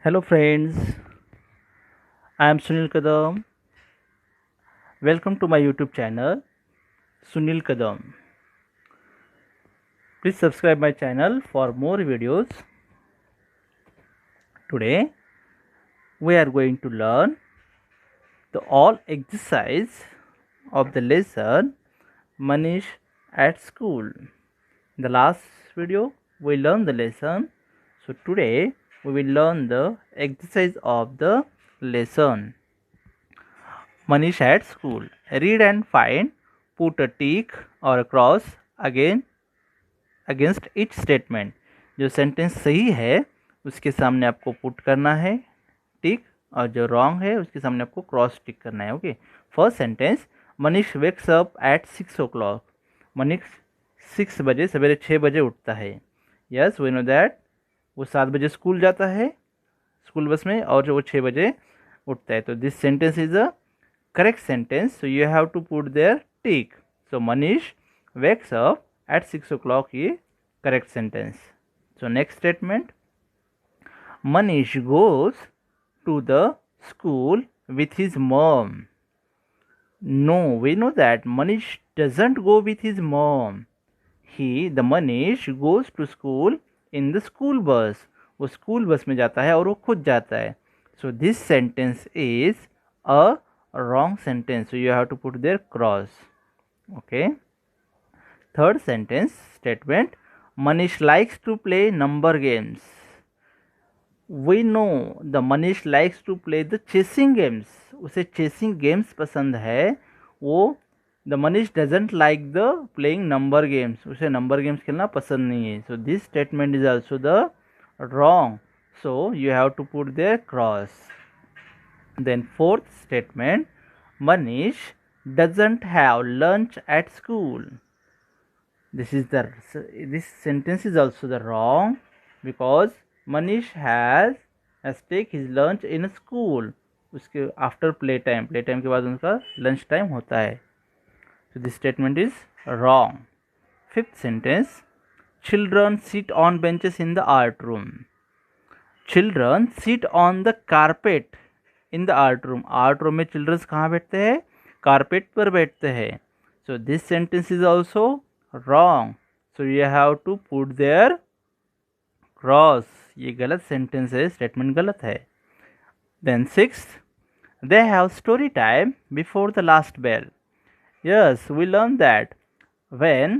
Hello friends, I am Sunil Kadam. Welcome to my YouTube channel Sunil Kadam. Please subscribe my channel for more videos. Today we are going to learn the all exercise of the lesson Manish at school. In the last video we learned the lesson. So today we will learn the exercise of the lesson. Manish at school. Read and find. Put a tick or a cross again against etch statement. जो sentence सही है उसके सामने आपको put करना है टिक, और जो रॉन्ग है उसके सामने आपको क्रॉस टिक करना है. Okay. First sentence, Manish wakes up at 6 o'clock. Manish 6 बजे, सवेरे 6 बजे उठता है. Yes, we know that. वो 7 बजे स्कूल जाता है स्कूल बस में, और जो वो 6 बजे उठता है. तो this sentence is a correct sentence, so you have to put there tick. So Manish wakes up at 6 o'clock ये correct sentence. So next statement, Manish goes to the school with his mom. No, we know that Manish doesn't go with his mom. The Manish goes to school in the school bus. वो school bus में जाता है और वो खुद जाता है. So this sentence is a wrong sentence, so you have to put there cross. Okay. Third sentence statement, Manish likes to play number games. We know the Manish likes to play the chasing games. उसे chasing games पसंद है. वो the Manish doesn't like the playing number games. उसे number games खेलना पसंद नहीं है. So this statement is also the wrong. So you have to put there cross. Then fourth statement, Manish doesn't have lunch at school. This sentence is also the wrong, because Manish has take his lunch in school. उसके after play time के बाद उनका lunch time होता है. So this statement is wrong. Fifth sentence, children sit on benches in the art room. Children sit on the carpet in the art room. Art room में children कहाँ बैठते हैं? Carpet पर बैठते हैं. So this sentence is also wrong, so you have to put there cross. ये गलत sentence है, स्टेटमेंट गलत है. Then sixth, they have story time before the last bell. Yes, we learned that when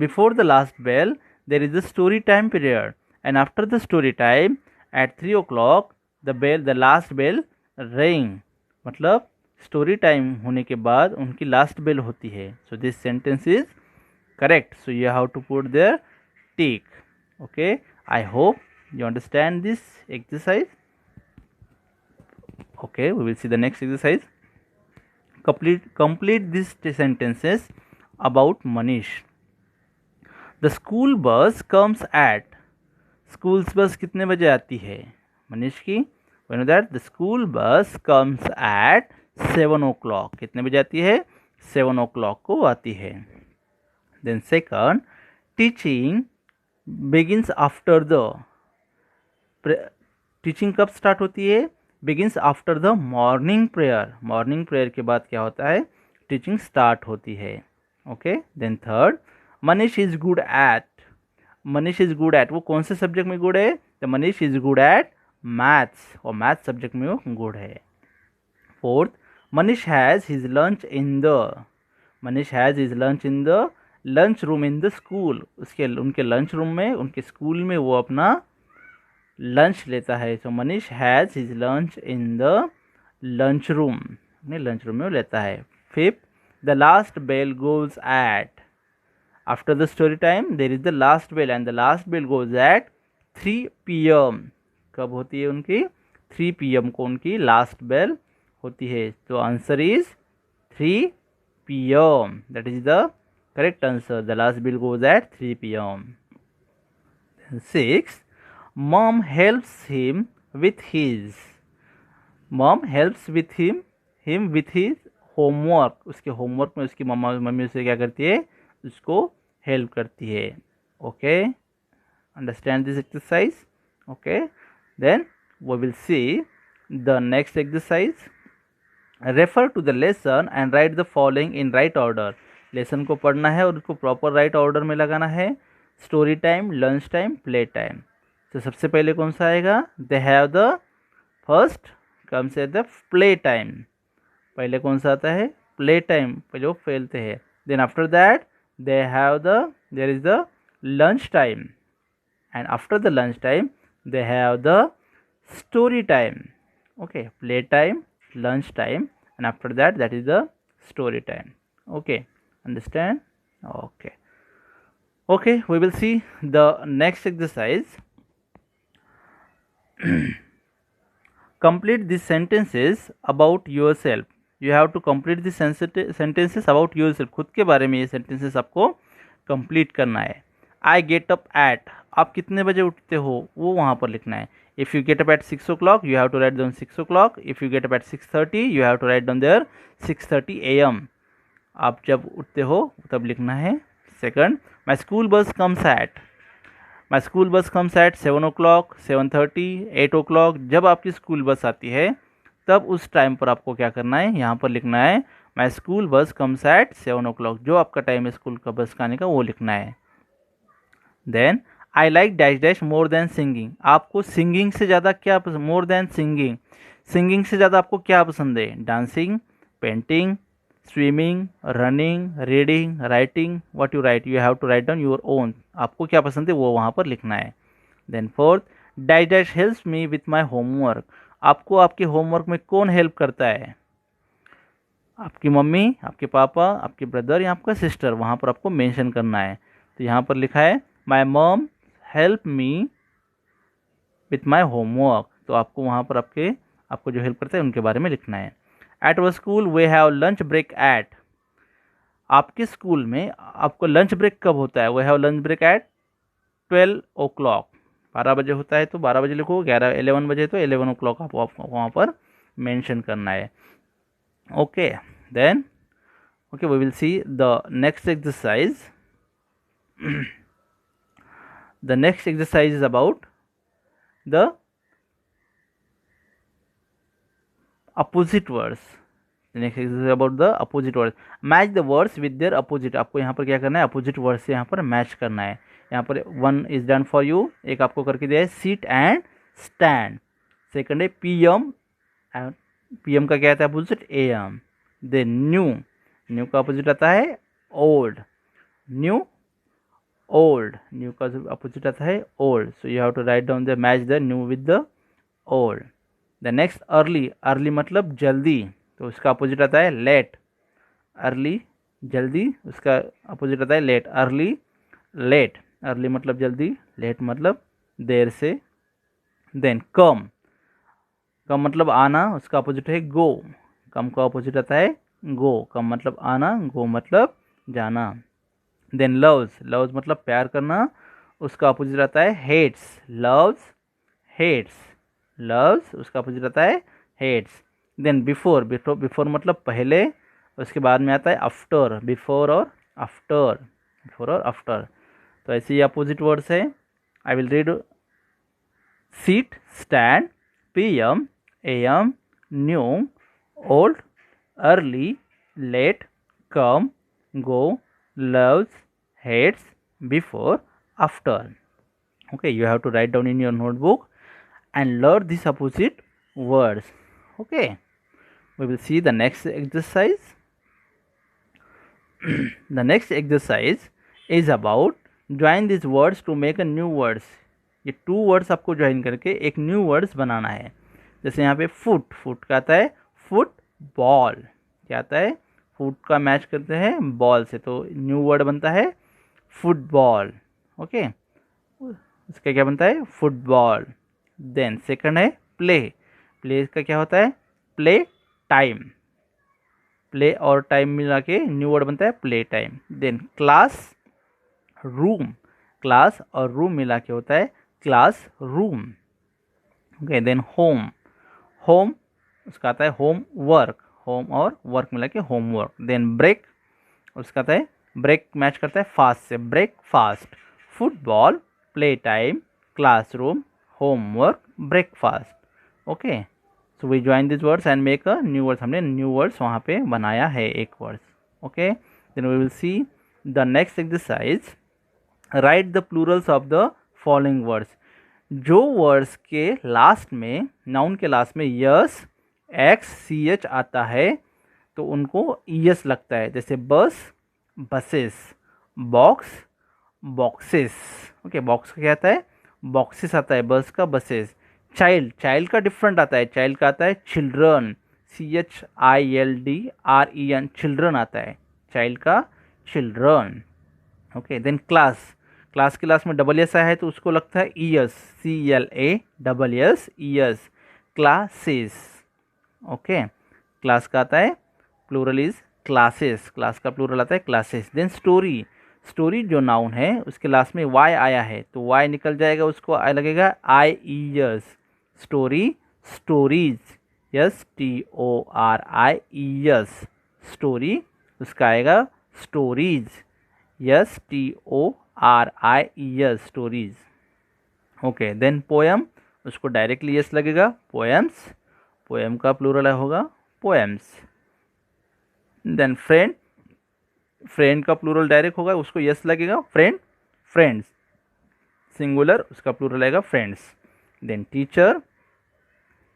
before the last bell there is a story time period, and after the story time at 3 o'clock the last bell ring. मतलब story time होने के बाद उनकी last bell होती है. So this sentence is correct, so you have to put there tick. Okay, I hope you understand this exercise. Okay, we will see the next exercise. Complete these sentences about Manish. The school bus comes at. School bus कितने बजे आती है मनीष की? We know that the school bus comes at 7 o'clock. कितने बजे आती है? 7 o'clock को आती है. Then second, teaching begins after the. Teaching कब स्टार्ट होती है? begins after the morning prayer. Morning prayer के बाद क्या होता है? टीचिंग स्टार्ट होती है. Okay. Then third, Manish is good at. Manish is good at, वो कौन से सब्जेक्ट में गुड है? तो Manish is good at maths, और मैथ्स सब्जेक्ट में वो गुड है. Fourth, Manish has his lunch in the. Manish has his lunch in the lunch room in the school. उनके लंच रूम में, उनके स्कूल में वो अपना लंच लेता है. So Manish has his lunch in the lunch room. अपने लंच रूम में वो लेता है. Fifth, the last bell goes at. After the story time there is the last bell, and the last bell goes at 3 PM. कब होती है उनकी? 3 PM को उनकी लास्ट बेल होती है. तो answer is 3 PM. That is the correct answer. The last bell goes at 3 PM. 6, mom helps him with his. Mom helps with him with his homework. उसके होमवर्क में उसकी मम्मी उसे क्या करती है? उसको हेल्प करती है. Okay. Understand this exercise? Okay. Then we will see the next exercise. Refer to the lesson and write the following in right order. Lesson को पढ़ना है और उसको प्रॉपर राइट ऑर्डर में लगाना है. Story time, lunch time, play time. तो सबसे पहले कौन सा आएगा? They have the first comes at the play time. पहले कौन सा आता है? Play time. पहले वो खेलते हैं. Then after that they have there is the lunch time, and after the lunch time they have the story time. Okay, play time, lunch time, and after that is the story time. Okay, understand? Okay, we will see the next exercise. Complete these sentences about yourself. You have to complete the sentences about yourself. खुद के बारे में ये sentences आपको complete करना है. I get up at, आप कितने बजे उठते हो वो वहाँ पर लिखना है. If you get up at 6 o'clock, you have to write down 6 o'clock. If you get up at 6:30, you have to write down there 6:30 a.m. आप जब उठते हो तब लिखना है. Second, my school bus comes at, my school bus comes at 7 o'clock, 7:30, 8 o'clock. जब आपकी school bus आती है तब उस टाइम पर आपको क्या करना है? यहाँ पर लिखना है my school bus comes at 7 o'clock. जो आपका टाइम है स्कूल का बस का आने का वो लिखना है. Then I like dash dash more than singing. आपको सिंगिंग से ज़्यादा क्या पसंद? मोर देन सिंगिंग. सिंगिंग से ज़्यादा आपको क्या पसंद है? Dancing, painting, swimming, running, reading, writing. What you write, you have to write down your own. आपको क्या पसंद है वो वहाँ पर लिखना है. Then fourth, dash dash helps me with my homework. आपको आपके होमवर्क में कौन हेल्प करता है? आपकी मम्मी, आपके पापा, आपके ब्रदर या आपका सिस्टर. वहाँ पर आपको मेंशन करना है. तो यहाँ पर लिखा है my mom help me with my homework. तो आपको वहाँ पर आपको जो हेल्प करते हैं उनके बारे में लिखना है. At our school we have lunch break at. आपके स्कूल में आपको लंच ब्रेक कब होता है? We have lunch break at 12 o'clock. 12 बजे होता है तो 12 बजे लिखो. 11 बजे तो 11 o'clock आपको वहाँ पर मेंशन करना है. Okay, then okay we will see the next exercise. The next exercise is about the opposite words. The next exercise is about the opposite words. Match the words with their opposite. आपको यहाँ पर क्या करना है? opposite words से यहाँ पर match करना है. यहाँ पर 1 is done for you. एक आपको करके दिया है sit and stand. सेकंड है PM. PM का क्या आता है? opposite AM. Then new का opposite आता है old. old का अपोजिट आता है old. So you have to write down the match the new with the old. The next early मतलब जल्दी. तो उसका अपोजिट आता है late. early जल्दी, उसका अपोजिट आता है late. early मतलब जल्दी, late मतलब देर से. Then come मतलब आना, उसका अपोजिट है go. come का अपोजिट आता है go. come मतलब आना, go मतलब जाना. देन लव्स मतलब प्यार करना, उसका अपोजिट आता है हेट्स. लव्स उसका अपोजिट आता है हेट्स. देन बिफोर मतलब पहले, उसके बाद में आता है आफ्टर. बिफोर और आफ्टर. तो ऐसे ही अपोजिट वर्ड्स है. I will read. Sit, stand, PM, AM, new, old, early, late, come, go, loves, hates, before, after. Okay, you have to write down in your notebook and learn these opposite words. Okay, we will see the next exercise. The next exercise is about join these words to make a new words. ये 2 words आपको join करके एक new words बनाना है. जैसे यहाँ पे foot का आता है फुटबॉल. क्या आता है? फुट का मैच करते हैं बॉल से, तो न्यू वर्ड बनता है फुटबॉल. ओके, इसका क्या बनता है? फुटबॉल. देन सेकंड है प्ले का क्या होता है? Play time. प्ले और टाइम मिला के न्यू वर्ड बनता है प्ले टाइम. देन क्लास और रूम मिला के होता है class room. Okay, then home उसका आता है होम और वर्क मिला के होमवर्क. देन ब्रेक उसका आता है ब्रेक मैच करता है फास्ट से breakfast. Football play time, classroom, homework, breakfast. Okay, so we join this words and make a new words. हमने न्यू वर्ड्स वहाँ पे बनाया है एक words. Okay, then we will see the next exercise. Write the plurals of the following words. जो words के last में, noun के लास्ट में यस, एक्स, सी एच आता है तो उनको यस लगता है. जैसे bus, buses, box, boxes. Okay, box का क्या आता है? बॉक्सेस आता है. बस का बसेस. चाइल्ड, चाइल्ड का डिफरेंट आता है. चाइल्ड का आता है चिल्ड्रन, CHILDREN, चिल्ड्रन आता है चाइल्ड का, children. Okay, then class. Class के लास्ट में डबल एस आया है तो उसको लगता है E S, CLASS, E S. Classes. Okay, class का आता है प्लूरल इज क्लासेस. क्लास का प्लूरल आता है क्लासेस. Then story. स्टोरी जो नाउन है उसके लास्ट में वाई आया है तो वाई निकल जाएगा, उसको आई लगेगा IES. Story, stories, STORIES. Story, उसका आएगा stories, STORIES, stories. Okay, then poem, उसको डायरेक्टली यस लगेगा, पोएम्स. पोएम का प्लूरल होगा पोएम्स. देन फ्रेंड, फ्रेंड का प्लूरल डायरेक्ट होगा, उसको यस लगेगा, फ्रेंड, फ्रेंड्स. सिंगुलर, उसका प्लूरल आएगा friends. Then teacher,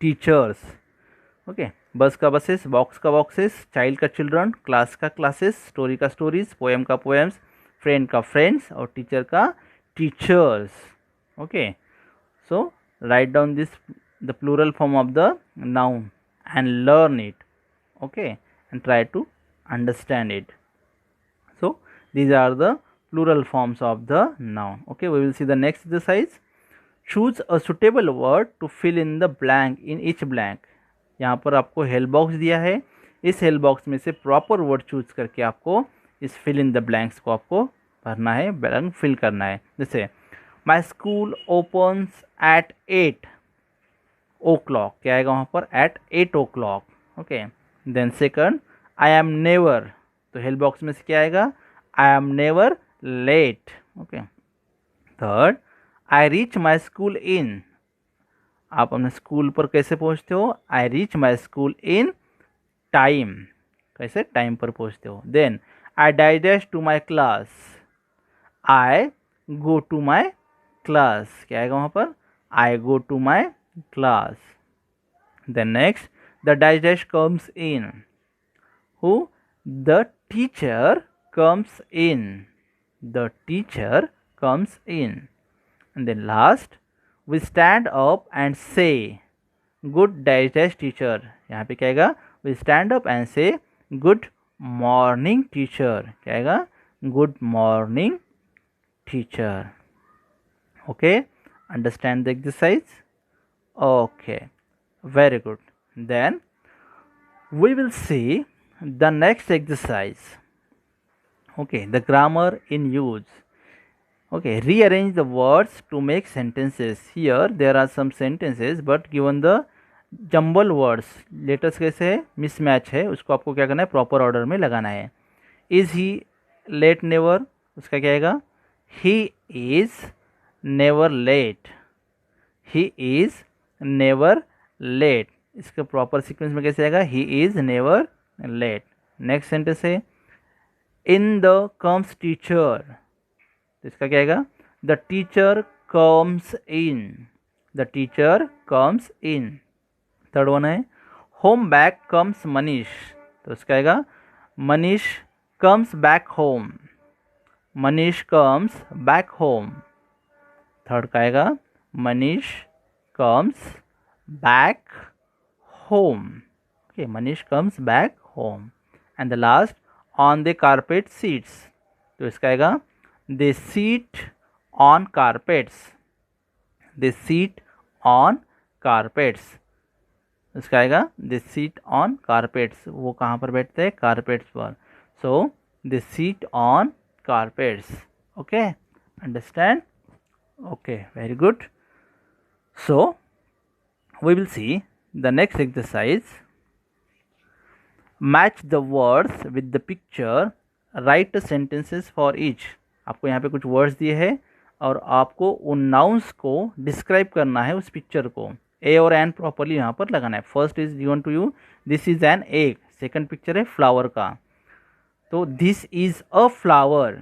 teachers. Okay, bus का बसेस, बॉक्स का बॉक्सेस, चाइल्ड का चिल्ड्रन, क्लास का क्लासेस, स्टोरी का स्टोरीज, पोएम का पोएम्स, फ्रेंड का फ्रेंड्स और टीचर का teachers. Okay, so write down this the plural form of the noun and learn it. Okay, and try to understand it. So these are the plural forms of the noun. Okay, we will see the next exercise. Choose a suitable word to fill in the blank in each blank. यहाँ पर आपको help box दिया है, इस help box में से proper word choose करके आपको इस फिल इन द ब्लैंक्स को आपको भरना है, ब्लैंक फिल करना है. जैसे my school opens eight 8 o'clock, क्या आएगा वहाँ पर? At 8 o'clock. Okay, then second, I am never, तो हेल्प बॉक्स में से क्या आएगा? I am never late. Okay, third, I reach my school in, आप अपने स्कूल पर कैसे पहुँचते हो? I reach my school in time, कैसे? टाइम पर पहुँचते हो. Then I digest to my class, I go to my class, क्या आएगा वहाँ पर? I go to my class. Then next, the digest comes in. Who? The teacher comes in. The teacher comes in. And then last, we stand up and say, good digest teacher. यहाँ पे क्या आएगा? We stand up and say, good morning teacher. क्या आएगा? Good morning teacher. Okay, understand the exercise? Okay, very good. Then we will see the next exercise. Okay, the grammar in use. Okay, rearrange the words to make sentences. Here there are some sentences but given the jumble words, letters कैसे है? mismatch है, उसको आपको क्या करना है? Proper order में लगाना है. Is he late never, उसका क्या आएगा? He is never late. He is never late, इसका प्रॉपर सीक्वेंस में कैसे आएगा? He is never late. Next sentence है इन द कम्स टीचर, तो इसका क्या आएगा? The teacher comes in, the teacher comes in. Third one है होम बैक कम्स मनीष, तो इसका आएगा Manish comes back home, Manish comes back home. Third का आएगा Manish comes back home. Okay, Manish comes back home. And the last, on the carpet seats, तो इसका आएगा they sit on carpets, they sit on carpets. इसका आएगा they sit on carpets, वो कहाँ पर बैठते हैं? carpets पर. So they sit on carpets. Okay, understand? Okay, very good. So we will see the next exercise. Match the words with the picture, write sentences for each. आपको यहाँ पे कुछ वर्ड्स दिए हैं, और आपको उन नाउन्स को डिस्क्राइब करना है, उस पिक्चर को। ए और एन प्रॉपरली यहाँ पर लगाना है। First is given to you, this is an egg. Second picture है फ्लावर का, तो दिस इज अ फ्लावर,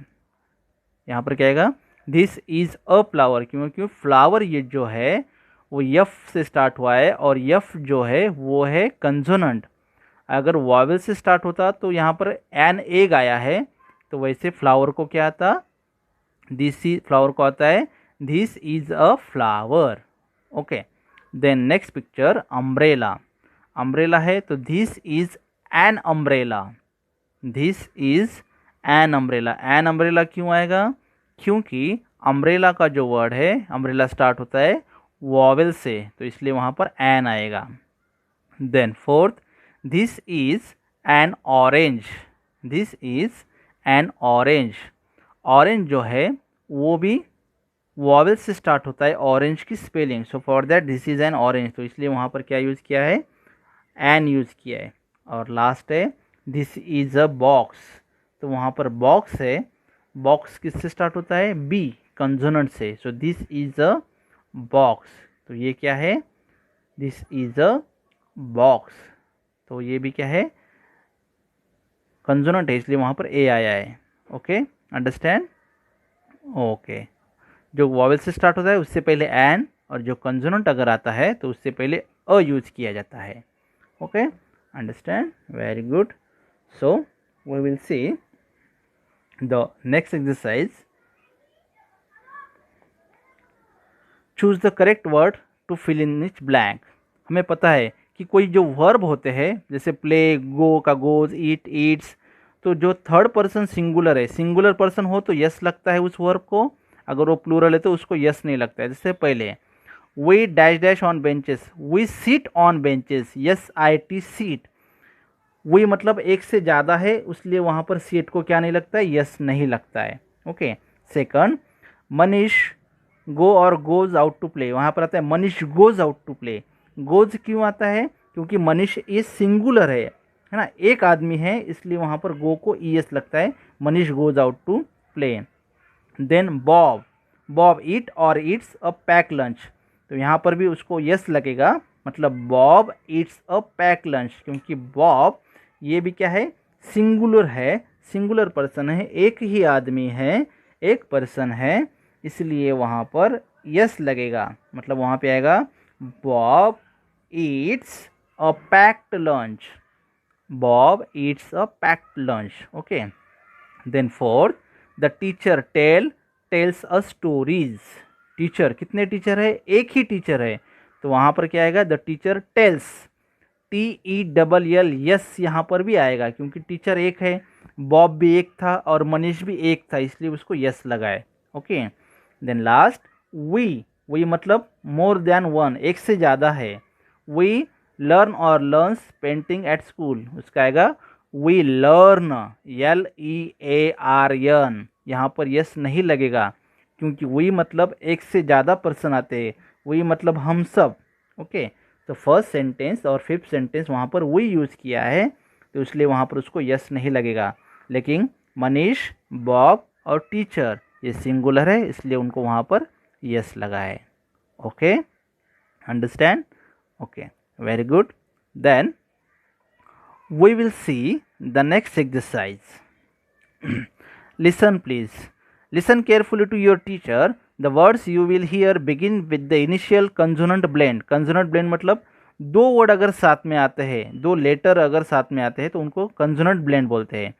यहाँ पर क्या आएगा, दिस इज अ फ्लावर, क्योंकि फ्लावर ये जो है वो यफ से स्टार्ट हुआ है, और यफ जो है वो है कंसोनेंट। अगर वॉवेल से स्टार्ट होता तो यहाँ पर एन एग आया है, तो वैसे फ्लावर को क्या आता, दिस इज, फ्लावर को आता है this is a flower. Okay, then next picture umbrella. Umbrella है तो this is an umbrella, this is an umbrella. An umbrella क्यों आएगा, क्योंकि अम्ब्रेला का जो वर्ड है, अम्ब्रेला स्टार्ट होता है वॉवेल से, तो इसलिए वहाँ पर एन आएगा। Then fourth, this is an orange, this is an orange. Orange जो है वो भी वॉवेल से स्टार्ट होता है, ऑरेंज की spelling, so for that this is an orange, तो इसलिए वहाँ पर क्या यूज़ किया है, एन यूज़ किया है। और लास्ट है दिस इज अ बॉक्स, तो वहाँ पर बॉक्स है, बॉक्स किससे स्टार्ट होता है, बी कंसोनेंट से, so this is a box, तो ये क्या है, दिस इज अ बॉक्स, तो ये भी क्या है, कंसोनेंट है, इसलिए वहाँ पर ए आया है। Okay, understand. ओके, जो वॉवेल से स्टार्ट होता है उससे पहले एन, और जो कंसोनेंट अगर आता है तो उससे पहले अ यूज किया जाता है। Okay, understand, very good. So we will see the next exercise. Choose the correct word to fill in each blank. हमें पता है कि कोई जो वर्ब होते हैं, जैसे प्ले, गो का गोज, ईट ईट्स, तो जो थर्ड पर्सन सिंगुलर है, सिंगुलर पर्सन हो तो यस लगता है उस वर्ब को, अगर वो प्लूरल है तो उसको यस नहीं लगता है। जैसे पहले we dash dash on benches, we sit on benches, S I T sit. We मतलब एक से ज़्यादा है, इसलिए वहाँ पर सीट को क्या नहीं लगता है, यस नहीं लगता है। ओके, सेकंड, मनीष गो और गोज आउट टू प्ले, वहाँ पर आता है Manish goes out to play. Goes क्यों आता है, क्योंकि मनीष ये सिंगुलर है ना, एक आदमी है, इसलिए वहाँ पर गो को ई एस लगता है, Manish goes out to play. Then Bob, Bob eat और ईट्स अ पैक लंच, तो यहाँ पर भी उसको यस लगेगा, मतलब Bob eats a pack lunch, क्योंकि बॉब ये भी क्या है, सिंगुलर है, सिंगुलर पर्सन है, एक ही आदमी है, एक पर्सन है, इसलिए वहाँ पर यस लगेगा, मतलब वहाँ पे आएगा Bob eats a packed lunch, Bob eats a packed lunch. Okay, then fourth, the teacher tells a stories. Teacher, कितने टीचर है, एक ही टीचर है, तो वहाँ पर क्या आएगा, the teacher tales, T E double L, yes यहाँ पर भी आएगा, क्योंकि टीचर एक है, बॉब भी एक था और मनीष भी एक था, इसलिए उसको यस लगाए। ओके, देन लास्ट, वी मतलब मोर देन वन, एक से ज़्यादा है, वी लर्न और लर्न्स पेंटिंग एट स्कूल, उसका आएगा we learn, L E A R N, यहाँ पर यस नहीं लगेगा, क्योंकि वी मतलब एक से ज़्यादा पर्सन आते हैं, वी मतलब हम सब। ओके, तो फर्स्ट सेंटेंस और फिफ्थ सेंटेंस वहाँ पर वी यूज़ किया है, तो इसलिए वहाँ पर उसको यस नहीं लगेगा, लेकिन मनीष, बॉब और टीचर ये सिंगुलर है, इसलिए उनको वहाँ पर यस लगा है। Okay, understand. Okay, very good. Then we will see the next exercise. Listen please, listen carefully to your teacher. The words you will hear begin with the initial consonant blend. consonant blend मतलब दो word अगर साथ में आते हैं, दो letter अगर साथ में आते हैं तो उनको consonant blend बोलते हैं।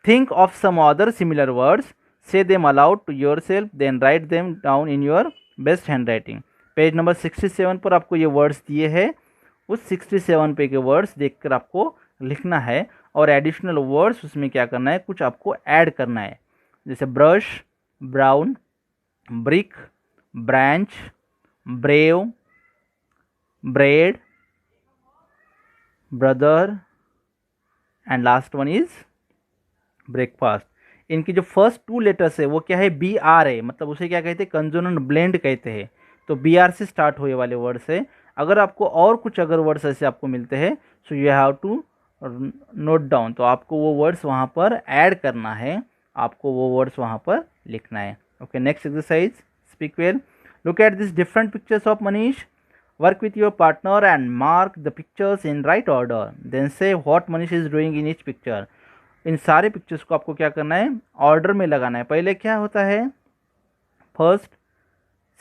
think of some other similar words, say them aloud to yourself, then write them down in your best handwriting. Page number 67 पर आपको ये वर्ड्स दिए हैं, उस 67 पे के वर्ड्स देखकर आपको लिखना है, और एडिशनल वर्ड्स उसमें क्या करना है, कुछ आपको ऐड करना है, जैसे brush, brown, brick, branch, brave, bread, brother and last one is breakfast. इनकी जो फर्स्ट टू लेटर्स है वो क्या है, बी आर है, मतलब उसे क्या कहते हैं, कंसोनेंट ब्लेंड कहते हैं, तो बी आर से स्टार्ट हुए वाले वर्ड्स है। अगर आपको और कुछ अगर वर्ड्स ऐसे आपको मिलते हैं, so you have to note down, तो आपको वो वर्ड्स वहाँ पर ऐड करना है, आपको वो वर्ड्स वहाँ पर लिखना है। Okay, next exercise. speak well. Look at these different pictures of Manish. Work with your partner and mark the pictures in right order. Then say what Manish is doing in each picture. इन सारे pictures को आपको क्या करना है, order में लगाना है. पहले क्या होता है, फर्स्ट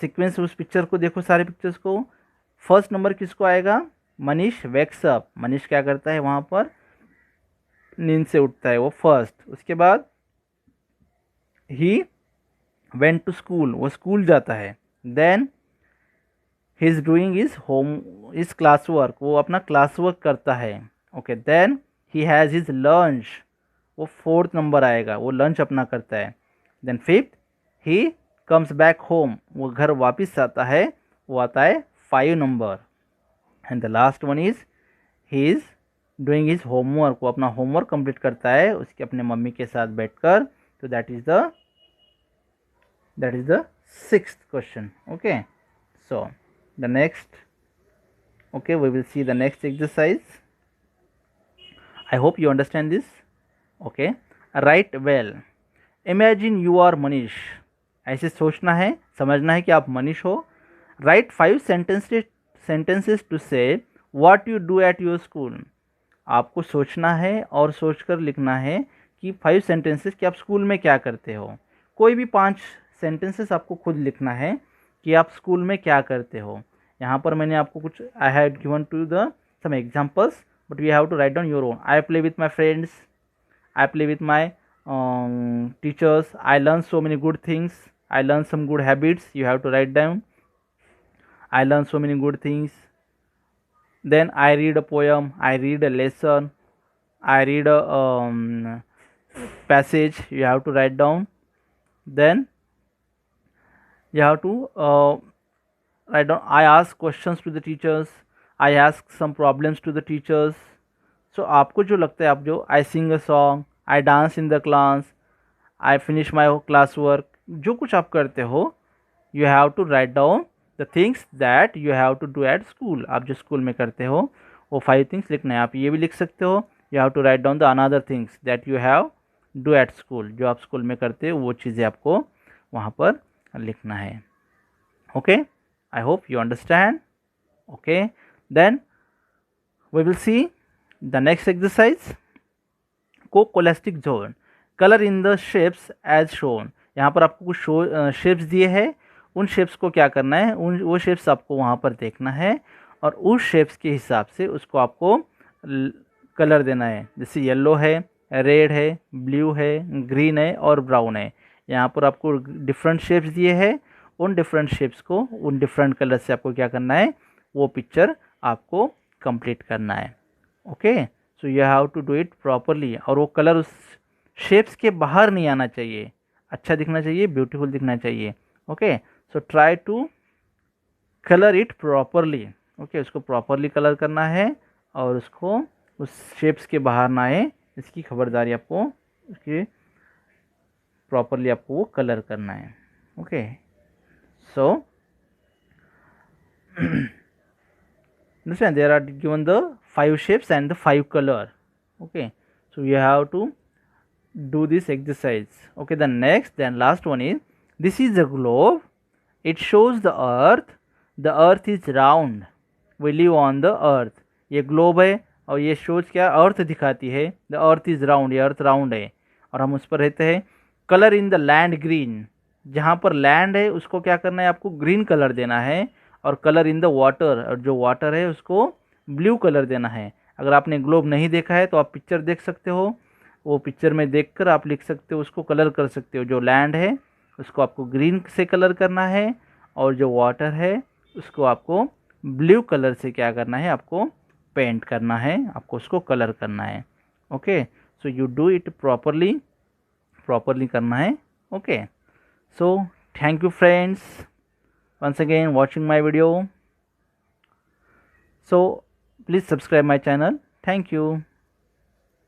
सीक्वेंस उस पिक्चर को देखो, सारे पिक्चर्स को. फर्स्ट नंबर किसको आएगा, मनीष वेक्स अप. मनीष क्या करता है, वहाँ पर नींद से उठता है, वो फर्स्ट. उसके बाद ही वेंट टू स्कूल, वो स्कूल जाता है. Then he is doing is home is class work, वो अपना क्लास वर्क करता है. Okay. Then he has his lunch, वो फोर्थ नंबर आएगा, वो लंच अपना करता है. Then fifth he comes back home, वो घर वापस आता है, वो आता है 5 number. And the last one is he is doing his homework, वो अपना होमवर्क कंप्लीट करता है उसके अपने मम्मी के साथ बैठकर. तो that is the 6th question. Okay. So the next, okay, we will see the next exercise. I hope you understand this. Okay. Write well. Imagine you are Manish. ऐसे सोचना है, समझना है कि आप मनीष हो. Write 5 sentences to say what you do at your school. आपको सोचना है और सोचकर लिखना है कि 5 सेंटेंसेस कि आप स्कूल में क्या करते हो. कोई भी 5 सेंटेंसेस आपको खुद लिखना है कि आप स्कूल में क्या करते हो. यहाँ पर मैंने आपको कुछ I have given to the some examples, but we have to write down your own. I play with my friends, I play with my teachers, I learn so many good things, I learn some good habits. You have to write down. I learn so many good things. Then I read a poem, I read a lesson, I read a passage. You have to write down. Then you have to write down. I ask questions to the teachers, I ask some problems to the teachers. So आपको जो लगता है, आप जो I sing a song, I dance in the class, I finish my class work, जो कुछ आप करते हो, you have to write down the things that you have to do at school. आप जो स्कूल में करते हो वो 5 things लिखना है. आप ये भी लिख सकते हो, you have to write down the another things that you have do at school. जो आप स्कूल में करते हो वो चीज़ें आपको वहाँ पर लिखना है. Okay. I hope you understand. Okay. Then we will see the next exercise. कोकोलेस्टिक जोन. Colour in the shapes as shown. यहाँ पर आपको कुछ शेप्स दिए हैं, उन शेप्स को क्या करना है, वो शेप्स आपको वहाँ पर देखना है और उस शेप्स के हिसाब से उसको आपको कलर देना है. जैसे येलो है, रेड है, ब्लू है, ग्रीन है और ब्राउन है. यहाँ पर आपको डिफरेंट शेप्स दिए हैं, उन डिफरेंट शेप्स को उन डिफरेंट कलर से आपको क्या करना है, वो पिक्चर आपको कंप्लीट करना है. Okay. So you have to do it properly. और वो कलर उस शेप्स के बाहर नहीं आना चाहिए, अच्छा दिखना चाहिए, ब्यूटीफुल दिखना चाहिए. Okay. So try to colour it properly. Okay. उसको प्रॉपरली कलर करना है और उसको उस शेप्स के बाहर ना आए, इसकी खबरदारी आपको उसकी प्रॉपरली आपको वो कलर करना है. Okay. So understand there are given the 5 shapes and the 5 color. Okay. So you have to do this exercise. Okay. The next, then last one is, this is a globe. It shows the earth. The earth is round. We live on the earth. ये globe है और ये shows क्या, अर्थ दिखाती है. The earth is round, ये अर्थ round है और हम उस पर रहते हैं. Colour in the land green. जहाँ पर लैंड है उसको क्या करना है, आपको ग्रीन कलर देना है. और कलर इन द वाटर, और जो वाटर है उसको ब्लू कलर देना है. अगर आपने ग्लोब नहीं देखा है तो आप पिक्चर देख सकते हो, वो पिक्चर में देखकर आप लिख सकते हो, उसको कलर कर सकते हो. जो लैंड है उसको आपको ग्रीन से कलर करना है और जो वाटर है उसको आपको ब्लू कलर से क्या करना है, आपको पेंट करना है, आपको उसको कलर करना है. Okay. So you do it properly करना है. Okay. So thank you friends once again watching my video. So please subscribe my channel. Thank you.